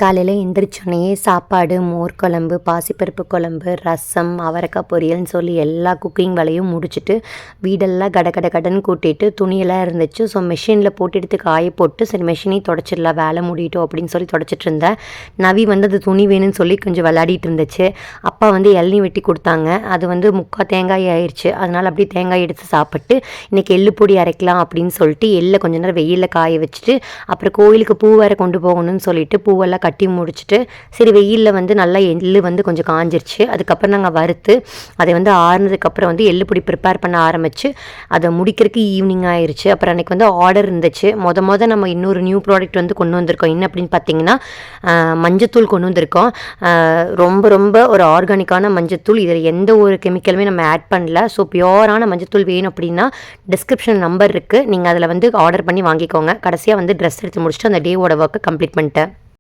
காலையில் எந்திரிச்சோடனே சாப்பாடு, மோர் குழம்பு, பாசிப்பருப்பு குழம்பு, ரசம், அவரைக்காய் பொரியல்னு சொல்லி எல்லா குக்கிங் வேலையும் முடிச்சுட்டு வீடெல்லாம் கடன்னு கூட்டிட்டு துணியெல்லாம் இருந்துச்சு. ஸோ மிஷினில் போட்டு எடுத்து காய போட்டு சரி மிஷினையும் தொடச்சிடலாம், வேலை முடியட்டும் அப்படின்னு சொல்லி தொடச்சிட்டு இருந்தேன். நவி அது துணி வேணும்னு சொல்லி கொஞ்சம் விளையாடிட்டு இருந்துச்சு. அப்பா இளநீ வெட்டி கொடுத்தாங்க. அது முக்கால் தேங்காய் ஆயிடுச்சு. அதனால் அப்படியே தேங்காய் எடுத்து சாப்பிட்டு இன்றைக்கி எள்ளு பொடி அரைக்கலாம் அப்படின்னு சொல்லிட்டு எள்ளை கொஞ்ச நேரம் வெயிலில் காய வச்சுட்டு அப்புறம் கோயிலுக்கு பூ வேறு கொண்டு போகணும்னு சொல்லிட்டு பூவெல்லாம் கட்டி முடிச்சுட்டு சரி வெயிலில் நல்லா எள்ளு கொஞ்சம் காஞ்சிருச்சு. அதுக்கப்புறம் நாங்கள் வறுத்து அதை ஆறுனதுக்கப்புறம் எள்ளு பொடி ப்ரிப்பேர் பண்ண ஆரம்பித்து அதை முடிக்கிறதுக்கு ஈவினிங் ஆயிடுச்சு. அப்புறம் அன்றைக்கி ஆர்டர் இருந்துச்சு. நம்ம இன்னொரு நியூ ப்ராடக்ட் கொண்டு வந்திருக்கோம். என்ன அப்படின்னு பார்த்தீங்கன்னா மஞ்சத்தூள் கொண்டு வந்திருக்கோம். ரொம்ப ஒரு ஆர்கானிக்கான மஞ்சத்தூள். இதில் எந்த ஒரு கெமிக்கலுமே நம்ம ஆட் பண்ணல. ஸோ பியோரான மஞ்சத்தூள் வேணும் அப்படின்னா டிஸ்கிரிப்ஷன் நம்பர் இருக்குது, நீங்கள் அதில் ஆர்டர் பண்ணி வாங்கிக்கோங்க. கடைசியாக ட்ரெஸ் எடுத்து முடிச்சுட்டு அந்த டேவோட ஒர்க்கை கம்ப்ளீட் பண்ணிட்டேன்.